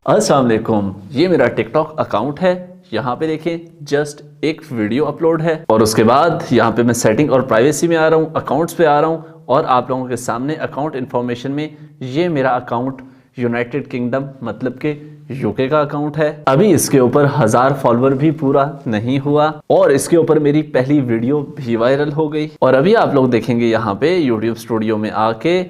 अस्सलाम वालेकुम, ये मेरा टिकटॉक अकाउंट है। यहाँ पे देखें जस्ट एक वीडियो अपलोड है और उसके बाद यहाँ पे मैं सेटिंग और प्राइवेसी में आ रहा हूँ, अकाउंट्स पे आ रहा हूँ और आप लोगों के सामने अकाउंट इन्फॉर्मेशन में ये मेरा अकाउंट यूनाइटेड किंगडम मतलब के यूके का अकाउंट है। अभी इसके ऊपर 1000 फॉलोवर भी पूरा नहीं हुआ और इसके ऊपर मेरी पहली वीडियो भी वायरल हो गई। और अभी आप लोग देखेंगे यहाँ पे यूट्यूब स्टूडियो में आके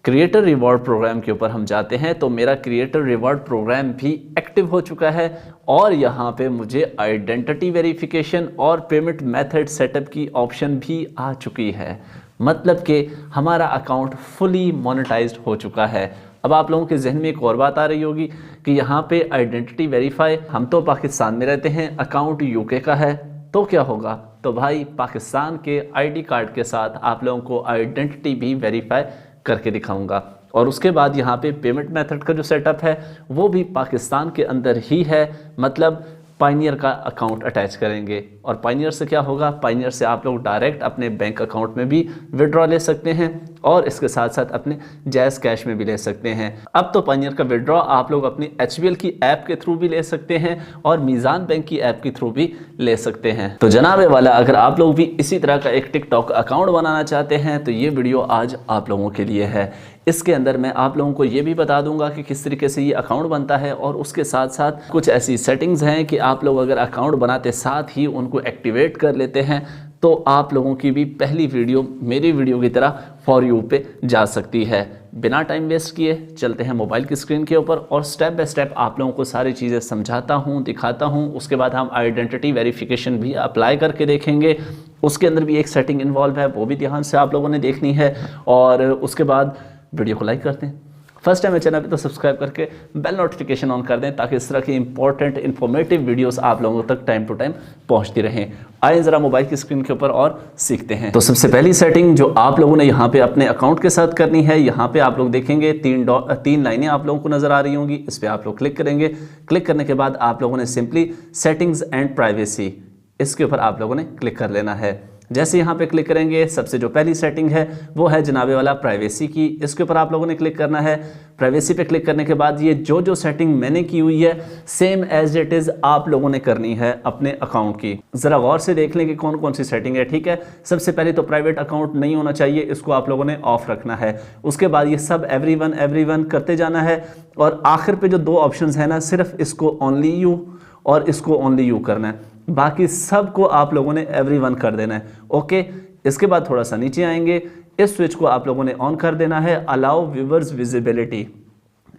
क्रिएटर रिवॉर्ड प्रोग्राम के ऊपर हम जाते हैं तो मेरा क्रिएटर रिवॉर्ड प्रोग्राम भी एक्टिव हो चुका है और यहाँ पे मुझे आइडेंटिटी वेरिफिकेशन और पेमेंट मेथड सेटअप की ऑप्शन भी आ चुकी है। मतलब कि हमारा अकाउंट फुली मोनेटाइज्ड हो चुका है। अब आप लोगों के जहन में एक और बात आ रही होगी कि यहाँ पे आइडेंटिटी वेरीफाई, हम तो पाकिस्तान में रहते हैं, अकाउंट यूके का है, तो क्या होगा? तो भाई पाकिस्तान के आईडी कार्ड के साथ आप लोगों को आइडेंटिटी भी वेरीफाई करके दिखाऊंगा। और उसके बाद यहाँ पे पेमेंट मेथड का जो सेटअप है वो भी पाकिस्तान के अंदर ही है, मतलब पायनियर का अकाउंट अटैच करेंगे। और पायनियर से क्या होगा? पायनियर से आप लोग डायरेक्ट अपने बैंक अकाउंट में भी विड्रॉ ले सकते हैं और इसके साथ साथ अपने जैज़ कैश में भी ले सकते हैं। अब तो पायनियर का विड्रॉ आप लोग अपनी HBL की ऐप के थ्रू भी ले सकते हैं और मीज़ान बैंक की ऐप के थ्रू भी ले सकते हैं। तो जनाबे वाला, अगर आप लोग भी इसी तरह का एक टिकटॉक अकाउंट बनाना चाहते हैं तो ये वीडियो आज आप लोगों के लिए है। इसके अंदर मैं आप लोगों को ये भी बता दूंगा कि किस तरीके से ये अकाउंट बनता है और उसके साथ साथ कुछ ऐसी सेटिंग्स हैं कि आप लोग अगर अकाउंट बनाते साथ ही उनको एक्टिवेट कर लेते हैं तो आप लोगों की भी पहली वीडियो मेरी वीडियो की तरह फॉर यू पे जा सकती है। बिना टाइम वेस्ट किए चलते हैं मोबाइल की स्क्रीन के ऊपर और स्टेप बाय स्टेप आप लोगों को सारी चीज़ें समझाता हूँ, दिखाता हूँ। उसके बाद हम आइडेंटिटी वेरिफिकेशन भी अप्लाई करके देखेंगे। उसके अंदर भी एक सेटिंग इन्वॉल्व है, वो भी ध्यान से आप लोगों ने देखनी है। और उसके बाद वीडियो को लाइक करते हैं, फर्स्ट टाइम मेरे चैनल पे तो सब्सक्राइब करके बेल नोटिफिकेशन ऑन कर दें ताकि इस तरह की इंपॉर्टेंट इन्फॉर्मेटिव वीडियोस आप लोगों तक टाइम टू टाइम पहुंचती रहें। आइए ज़रा मोबाइल की स्क्रीन के ऊपर और सीखते हैं। तो सबसे पहली सेटिंग जो आप लोगों ने यहाँ पे अपने अकाउंट के साथ करनी है, यहाँ पे आप लोग देखेंगे तीन लाइनें आप लोगों को नजर आ रही होंगी। इस पर आप लोग क्लिक करेंगे। क्लिक करने के बाद आप लोगों ने सिंपली सेटिंग्स एंड प्राइवेसी, इसके ऊपर आप लोगों ने क्लिक कर लेना है। जैसे यहाँ पे क्लिक करेंगे, सबसे जो पहली सेटिंग है वो है जनाबे वाला प्राइवेसी की। इसके ऊपर आप लोगों ने क्लिक करना है। प्राइवेसी पे क्लिक करने के बाद ये जो सेटिंग मैंने की हुई है सेम एज इट इज़ आप लोगों ने करनी है अपने अकाउंट की। ज़रा गौर से देख लें कि कौन कौन सी सेटिंग है, ठीक है। सबसे पहले तो प्राइवेट अकाउंट नहीं होना चाहिए, इसको आप लोगों ने ऑफ रखना है। उसके बाद ये सब एवरीवन करते जाना है और आखिर पे जो दो ऑप्शन है ना, सिर्फ इसको ओनली यू और इसको ओनली यू करना है, बाकी सबको आप लोगों ने एवरीवन कर देना है। ओके, इसके बाद थोड़ा सा नीचे आएंगे, इस स्विच को आप लोगों ने ऑन कर देना है, अलाउ व्यूअर्स विजिबिलिटी,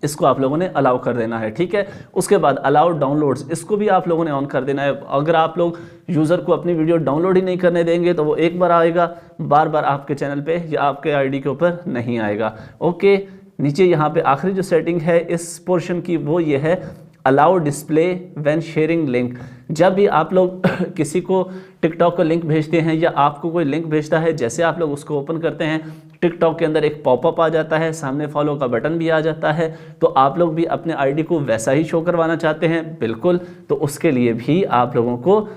इसको आप लोगों ने अलाउ कर देना है, ठीक है। उसके बाद अलाउ डाउनलोड्स, इसको भी आप लोगों ने ऑन कर देना है। अगर आप लोग यूज़र को अपनी वीडियो डाउनलोड ही नहीं करने देंगे तो वो एक बार आएगा, बार बार आपके चैनल पे या आपके आईडी के ऊपर नहीं आएगा। ओके, नीचे यहाँ पे आखिरी जो सेटिंग है इस पोर्शन की वो ये है allow display when sharing link. जब भी आप लोग किसी को टिकटॉक का लिंक भेजते हैं या आपको कोई लिंक भेजता है, जैसे आप लोग उसको ओपन करते हैं टिकटॉक के अंदर एक पॉपअप आ जाता है, सामने फॉलो का बटन भी आ जाता है। तो आप लोग भी अपने आईडी को वैसा ही शो करवाना चाहते हैं, बिल्कुल, तो उसके लिए भी आप लोगों को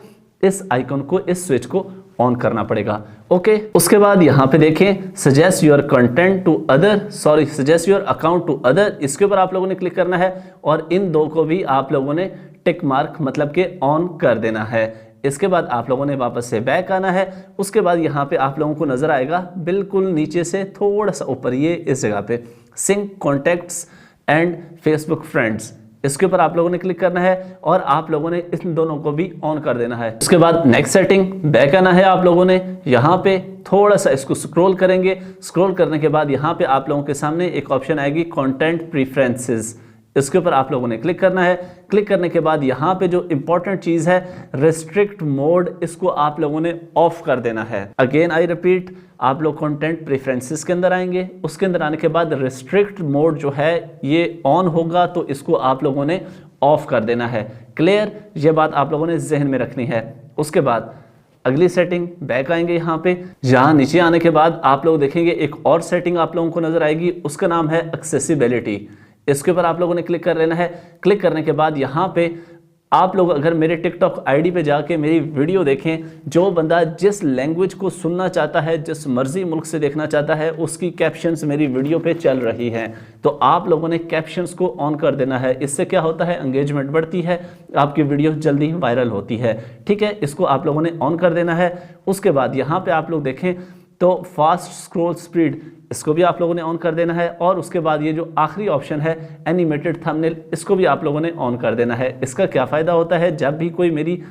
इस आइकन को, इस स्विच को ऑन करना पड़ेगा। ओके, उसके बाद यहाँ पे देखें suggest your content to other, suggest your account to other, इसके ऊपर आप लोगों ने क्लिक करना है और इन दो को भी आप लोगों ने टिक मार्क मतलब के ऑन कर देना है। इसके बाद आप लोगों ने वापस से बैक आना है। उसके बाद यहाँ पे आप लोगों को नजर आएगा बिल्कुल नीचे से थोड़ा सा ऊपर, ये इस जगह पे sync contacts and Facebook friends, इसके ऊपर आप लोगों ने क्लिक करना है और आप लोगों ने इन दोनों को भी ऑन कर देना है। उसके बाद नेक्स्ट सेटिंग बैक आना है आप लोगों ने। यहाँ पे थोड़ा सा इसको स्क्रॉल करेंगे। स्क्रॉल करने के बाद यहाँ पे आप लोगों के सामने एक ऑप्शन आएगी कंटेंट प्रेफरेंसेस, इसके ऊपर आप लोगों ने क्लिक करना है। क्लिक करने के बाद यहाँ पे जो इंपॉर्टेंट चीज है रिस्ट्रिक्ट मोड, इसको आप लोगों ने ऑफ कर देना है। अगेन आई रिपीट, आप लोग कंटेंट प्रेफरेंसेस के अंदर आएंगे। उसके अंदर आने के बाद रिस्ट्रिक्ट मोड जो है ये ऑन होगा तो इसको आप लोगों ने ऑफ कर देना है। क्लियर, ये बात आप लोगों ने जहन में रखनी है। उसके बाद अगली सेटिंग बैक आएंगे। यहाँ पे यहाँ नीचे आने के बाद आप लोग देखेंगे एक और सेटिंग आप लोगों को नजर आएगी, उसका नाम है एक्सेसिबिलिटी। इसके ऊपर आप लोगों ने क्लिक कर लेना है। क्लिक करने के बाद यहाँ पे आप लोग अगर मेरे टिकटॉक आईडी पे जाके मेरी वीडियो देखें, जो बंदा जिस लैंग्वेज को सुनना चाहता है, जिस मर्जी मुल्क से देखना चाहता है, उसकी कैप्शंस मेरी वीडियो पे चल रही हैं। तो आप लोगों ने कैप्शंस को ऑन कर देना है। इससे क्या होता है, एंगेजमेंट बढ़ती है, आपकी वीडियो जल्दी वायरल होती है। ठीक है, इसको आप लोगों ने ऑन कर देना है। उसके बाद यहाँ पे आप लोग देखें तो फास्ट स्क्रॉल स्पीड, इसको भी आप लोगों ने ऑन कर देना है। और उसके बाद ये जो आखिरी ऑप्शन है एनिमेटेड थंबनेल, इसको भी आप लोगों ने ऑन कर देना है। इसका क्या फ़ायदा होता है, जब भी कोई मेरी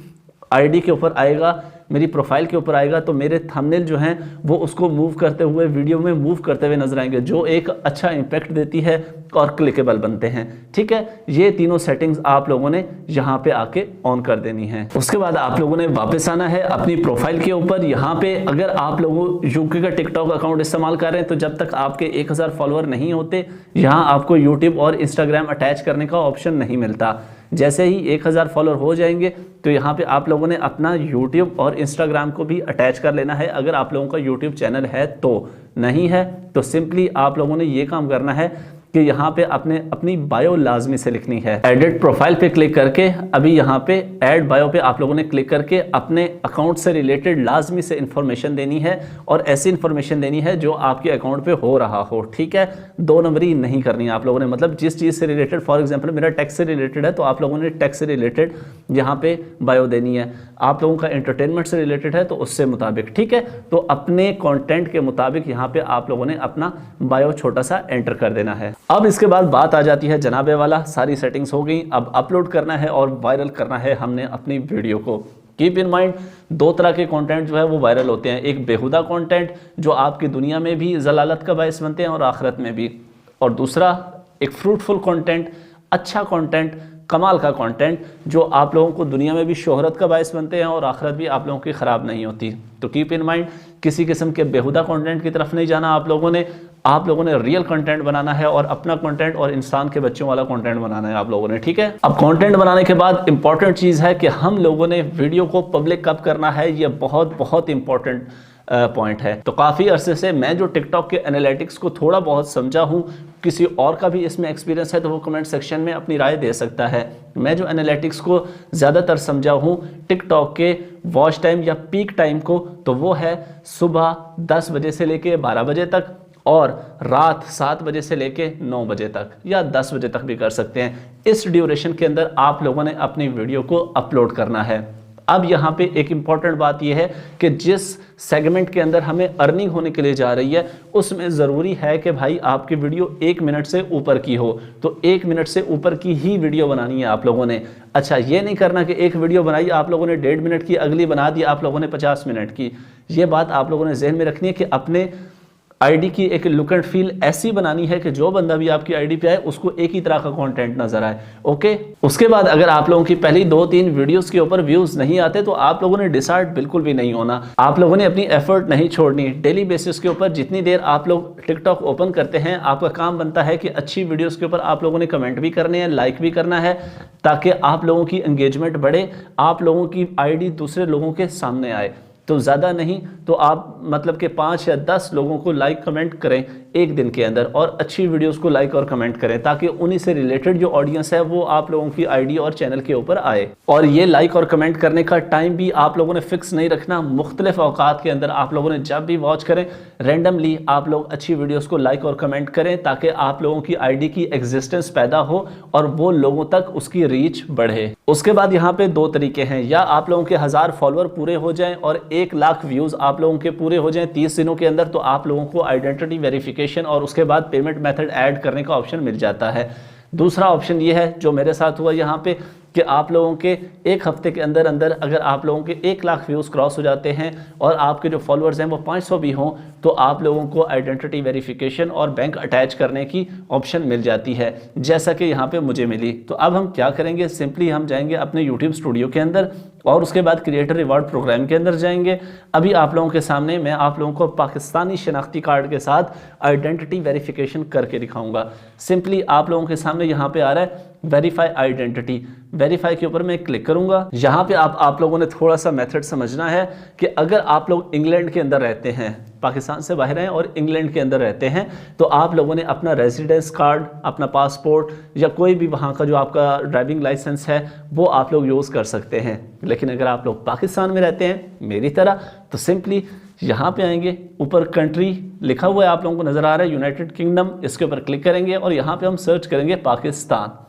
आईडी के ऊपर आएगा, मेरी प्रोफाइल के ऊपर आएगा, तो मेरे थंबनेल जो हैं वो उसको मूव करते हुए, वीडियो में मूव करते हुए नजर आएंगे, जो एक अच्छा इम्पैक्ट देती है और क्लिकेबल बनते हैं। ठीक है, ये तीनों सेटिंग्स आप लोगों ने यहाँ पे आके ऑन कर देनी है। उसके बाद आप लोगों ने वापस आना है अपनी प्रोफाइल के ऊपर। यहाँ पे अगर आप लोग यूके का टिकटॉक अकाउंट इस्तेमाल कर रहे हैं तो जब तक आपके 1000 फॉलोअर नहीं होते, यहाँ आपको यूट्यूब और इंस्टाग्राम अटैच करने का ऑप्शन नहीं मिलता। जैसे ही 1000 फॉलोअर हो जाएंगे तो यहाँ पे आप लोगों ने अपना यूट्यूब और इंस्टाग्राम को भी अटैच कर लेना है, अगर आप लोगों का यूट्यूब चैनल है तो। नहीं है तो सिंपली आप लोगों ने ये काम करना है कि यहाँ पे अपनी बायो लाजमी से लिखनी है। एडिट प्रोफाइल पे क्लिक करके अभी यहाँ पे ऐड बायो पे आप लोगों ने क्लिक करके अपने अकाउंट से रिलेटेड लाजमी से इंफॉर्मेशन देनी है, और ऐसी इंफॉर्मेशन देनी है जो आपके अकाउंट पे हो रहा हो। ठीक है, 2 नंबरी नहीं करनी है आप लोगों ने, मतलब जिस चीज़ से रिलेटेड, फॉर एग्जाम्पल मेरा टैक्स से रिलेटेड है तो आप लोगों ने टैक्स से रिलेटेड यहाँ पे बायो देनी है। आप लोगों का एंटरटेनमेंट से रिलेटेड है तो उससे मुताबिक। ठीक है, तो अपने कॉन्टेंट के मुताबिक यहाँ पे आप लोगों ने अपना बायो छोटा सा एंटर कर देना है। अब इसके बाद बात आ जाती है जनाबे वाला, सारी सेटिंग्स हो गई, अब अपलोड करना है और वायरल करना है हमने अपनी वीडियो को। कीप इन माइंड, 2 तरह के कंटेंट जो है वो वायरल होते हैं। एक बेहुदा कंटेंट जो आपकी दुनिया में भी जलालत का बायस बनते हैं और आखिरत में भी, और दूसरा एक फ्रूटफुल कंटेंट, अच्छा कंटेंट, कमाल का कंटेंट जो आप लोगों को दुनिया में भी शोहरत का बायस बनते हैं और आखिरत भी आप लोगों की ख़राब नहीं होती। तो कीप इन माइंड, किसी किस्म के बेहुदा कंटेंट की तरफ नहीं जाना आप लोगों ने रियल कंटेंट बनाना है और अपना कंटेंट और इंसान के बच्चों वाला कंटेंट बनाना है आप लोगों ने। ठीक है, अब कंटेंट बनाने के बाद इंपॉर्टेंट चीज़ है कि हम लोगों ने वीडियो को पब्लिक कब करना है, ये बहुत इंपॉर्टेंट पॉइंट है। तो काफ़ी अरसे से मैं जो टिकटॉक के एनालिटिक्स को थोड़ा बहुत समझा हूँ, किसी और का भी इसमें एक्सपीरियंस है तो वो कमेंट सेक्शन में अपनी राय दे सकता है। मैं जो एनालिटिक्स को ज़्यादातर समझा हूँ टिकटॉक के वॉच टाइम या पीक टाइम को, तो वो है सुबह 10 बजे से लेके 12 बजे तक और रात 7 बजे से लेके 9 बजे तक, या 10 बजे तक भी कर सकते हैं। इस ड्यूरेशन के अंदर आप लोगों ने अपनी वीडियो को अपलोड करना है। अब यहाँ पे एक इम्पॉर्टेंट बात यह है कि जिस सेगमेंट के अंदर हमें अर्निंग होने के लिए जा रही है उसमें ज़रूरी है कि भाई आपकी वीडियो 1 मिनट से ऊपर की हो। तो 1 मिनट से ऊपर की ही वीडियो बनानी है आप लोगों ने। अच्छा, ये नहीं करना कि एक वीडियो बनाई आप लोगों ने 1.5 मिनट की, अगली बना दी आप लोगों ने 50 मिनट की। ये बात आप लोगों ने जहन में रखनी है कि अपने आईडी की एक लुक एंड फील ऐसी बनानी है कि जो बंदा भी आपकी आईडी पे आए उसको एक ही तरह का कंटेंट नजर आए। ओके, उसके बाद अगर आप लोगों की पहली 2-3 वीडियोस के ऊपर व्यूज नहीं आते तो आप लोगों ने डिसहार्ट बिल्कुल भी नहीं होना। आप लोगों ने अपनी एफर्ट नहीं छोड़नी। डेली बेसिस के ऊपर जितनी देर आप लोग टिकटॉक ओपन करते हैं, आपका काम बनता है कि अच्छी वीडियोस के ऊपर आप लोगों ने कमेंट भी करने हैं, लाइक भी करना है, ताकि आप लोगों की एंगेजमेंट बढ़े, आप लोगों की आईडी दूसरे लोगों के सामने आए। तो ज़्यादा नहीं तो आप मतलब कि 5 या 10 लोगों को लाइक कमेंट करें एक दिन के अंदर, और अच्छी वीडियोस को लाइक और कमेंट करें ताकि उन्हीं से रिलेटेड जो ऑडियंस है वो आप लोगों की आईडी और चैनल के ऊपर आए। और ये लाइक और कमेंट करने का टाइम भी आप लोगों ने फिक्स नहीं रखना। मुख्तलिफ औकात के अंदर आप लोगों ने जब भी वॉच करें, रैंडमली आप लोग अच्छी वीडियोज़ को लाइक और कमेंट करें ताकि आप लोगों की आईडी की एग्जिस्टेंस पैदा हो और वो लोगों तक उसकी रीच बढ़े। उसके बाद यहाँ पे 2 तरीके हैं, या आप लोगों के 1000 फॉलोअर पूरे हो जाएं और 1 लाख व्यूज आप लोगों के पूरे हो जाएं 30 दिनों के अंदर, तो आप लोगों को आइडेंटिटी वेरिफिकेशन और उसके बाद पेमेंट मेथड ऐड करने का ऑप्शन मिल जाता है। दूसरा ऑप्शन ये है जो मेरे साथ हुआ यहाँ पे कि आप लोगों के 1 हफ्ते के अंदर अंदर अगर आप लोगों के 1 लाख व्यूज़ क्रॉस हो जाते हैं और आपके जो फॉलोअर्स हैं वो 500 भी हों, तो आप लोगों को आइडेंटिटी वेरिफिकेशन और बैंक अटैच करने की ऑप्शन मिल जाती है, जैसा कि यहाँ पे मुझे मिली। तो अब हम क्या करेंगे, सिंपली हम जाएंगे अपने यूट्यूब स्टूडियो के अंदर और उसके बाद क्रिएटर रिवार्ड प्रोग्राम के अंदर जाएंगे। अभी आप लोगों के सामने मैं आप लोगों को पाकिस्तानी शनाख्ती कार्ड के साथ आइडेंटिटी वेरिफिकेशन करके दिखाऊंगा। सिंपली आप लोगों के सामने यहाँ पे आ रहा है वेरीफाई आइडेंटिटी, वेरीफाई के ऊपर मैं क्लिक करूंगा। यहाँ पे आप लोगों ने थोड़ा सा मेथड समझना है कि अगर आप लोग इंग्लैंड के अंदर रहते हैं, पाकिस्तान से बाहर हैं और इंग्लैंड के अंदर रहते हैं, तो आप लोगों ने अपना रेजिडेंस कार्ड, अपना पासपोर्ट या कोई भी वहाँ का जो आपका ड्राइविंग लाइसेंस है वो आप लोग यूज़ कर सकते हैं। लेकिन अगर आप लोग पाकिस्तान में रहते हैं मेरी तरह, तो सिंपली यहाँ पे आएंगे, ऊपर कंट्री लिखा हुआ है आप लोगों को नज़र आ रहा है यूनाइटेड किंगडम, इसके ऊपर क्लिक करेंगे और यहाँ पे हम सर्च करेंगे पाकिस्तान।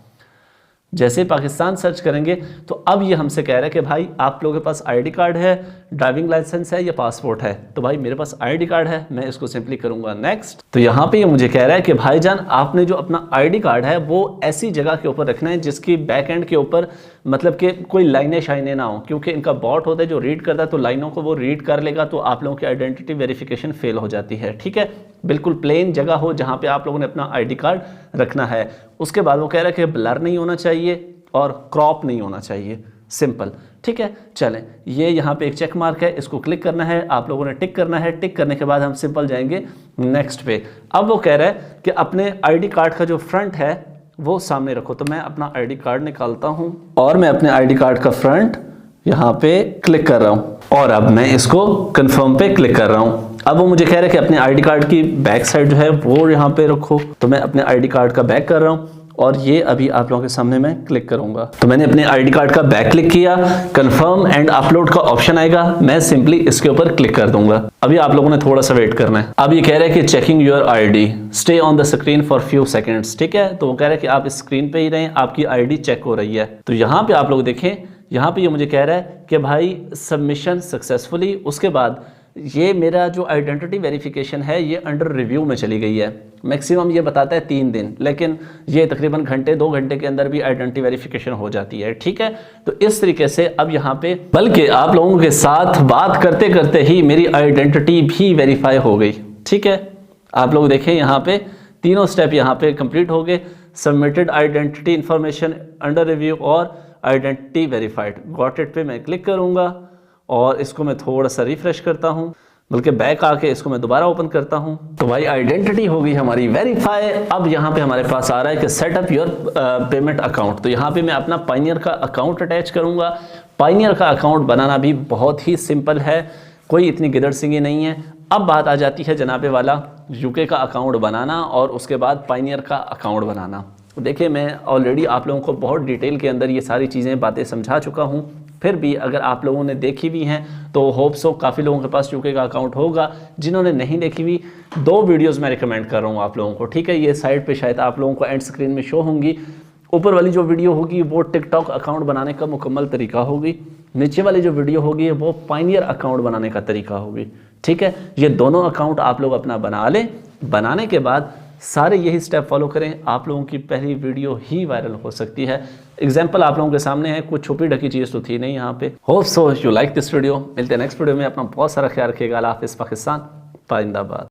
जैसे पाकिस्तान सर्च करेंगे तो अब ये हमसे कह रहा है कि भाई आप लोगों के पास आईडी कार्ड है, ड्राइविंग लाइसेंस है या पासपोर्ट है। तो भाई मेरे पास आईडी कार्ड है, मैं इसको सिंपली करूंगा नेक्स्ट। तो यहाँ पे ये मुझे कह रहा है कि भाईजान आपने जो अपना आईडी कार्ड है वो ऐसी जगह के ऊपर रखना है जिसकी बैक एंड के ऊपर मतलब कि कोई लाइनें शाइनें ना हो, क्योंकि इनका बॉट होता है जो रीड करता है, तो लाइनों को वो रीड कर लेगा तो आप लोगों की आइडेंटिटी वेरिफिकेशन फेल हो जाती है। ठीक है, बिल्कुल प्लेन जगह हो जहाँ पे आप लोगों ने अपना आईडी कार्ड रखना है। उसके बाद वो कह रहा है कि ब्लर नहीं होना चाहिए और क्रॉप नहीं होना चाहिए, सिंपल। ठीक है, चलें, ये यहाँ पे एक चेक मार्क है, इसको क्लिक करना है, आप लोगों ने टिक करना है। टिक करने के बाद हम सिंपल जाएंगे नेक्स्ट पे। अब वो कह रहा है कि अपने आईडी कार्ड का जो फ्रंट है वो सामने रखो, तो मैं अपना आईडी कार्ड निकालता हूँ और मैं अपने आईडी कार्ड का फ्रंट यहाँ पे क्लिक कर रहा हूँ और अब मैं इसको कंफर्म पे क्लिक कर रहा हूँ। अब वो मुझे कह रहा है कि अपने आईडी कार्ड की बैक साइड जो है वो यहाँ पे रखो, तो मैं अपने आईडी कार्ड का बैक कर रहा हूँ और ये अभी आप लोगों के सामने मैं क्लिक करूंगा। तो मैंने अपने आईडी कार्ड का बैक क्लिक किया, कंफर्म एंड अपलोड का ऑप्शन आएगा, मैं सिंपली इसके ऊपर क्लिक कर दूंगा। अभी आप लोगों ने थोड़ा सा वेट करना है। अब ये कह रहा है कि checking your ID, stay on the screen for few seconds. ठीक है, तो वो कह रहा है कि आप इस स्क्रीन पे ही रहें, आपकी आईडी चेक हो रही है। तो यहाँ पे आप लोग देखें, यहाँ पे ये मुझे कह रहा है कि भाई सबमिशन सक्सेसफुली। उसके बाद ये मेरा जो आइडेंटिटी वेरिफिकेशन है ये अंडर रिव्यू में चली गई है। मैक्सिमम ये बताता है 3 दिन, लेकिन ये तकरीबन घंटे 2 घंटे के अंदर भी आइडेंटिटी वेरिफिकेशन हो जाती है। ठीक है, तो इस तरीके से अब यहाँ पे बल्कि आप लोगों के साथ बात करते करते ही मेरी आइडेंटिटी भी वेरीफाई हो गई। ठीक है, आप लोग देखें यहाँ पे तीनों स्टेप यहाँ पे कंप्लीट हो गए। Submitted identity information under review और आइडेंटिटी वेरीफाइड। गॉट इट पे मैं क्लिक करूँगा और इसको मैं थोड़ा सा रिफ्रेश करता हूँ, बल्कि बैक आके इसको मैं दोबारा ओपन करता हूँ। तो भाई आइडेंटिटी हो गई हमारी वेरीफाई। अब यहाँ पे हमारे पास आ रहा है कि सेटअप योर पेमेंट अकाउंट। तो यहाँ पे मैं अपना पायनियर का अकाउंट अटैच करूँगा। पायनियर का अकाउंट बनाना भी बहुत ही सिंपल है, कोई इतनी गिदड़ सिंगी नहीं है। अब बात आ जाती है जनाबे वाला यूके का अकाउंट बनाना और उसके बाद पायनियर का अकाउंट बनाना। देखिए, मैं ऑलरेडी आप लोगों को बहुत डिटेल के अंदर ये सारी चीज़ें बातें समझा चुका हूँ, फिर भी अगर आप लोगों ने देखी हुई हैं तो होप सो काफ़ी लोगों के पास यूके का अकाउंट होगा। जिन्होंने नहीं देखी हुई 2 वीडियोस मैं रिकमेंड कर रहा हूँ आप लोगों को। ठीक है, ये साइड पे शायद आप लोगों को एंड स्क्रीन में शो होंगी। ऊपर वाली जो वीडियो होगी वो टिकटॉक अकाउंट बनाने का मुकम्मल तरीका होगी, नीचे वाली जो वीडियो होगी वो पायनियर अकाउंट बनाने का तरीका होगी। ठीक है, ये दोनों अकाउंट आप लोग अपना बना लें। बनाने के बाद सारे यही स्टेप फॉलो करें, आप लोगों की पहली वीडियो ही वायरल हो सकती है। एग्जाम्पल आप लोगों के सामने है, कुछ छुपी ढकी चीज़ तो थी नहीं यहाँ पे। Hope so you like this video. मिलते हैं नेक्स्ट वीडियो में, अपना बहुत सारा ख्याल रखिएगा। अल्लाह हाफिज़। पाकिस्तान जिंदाबाद।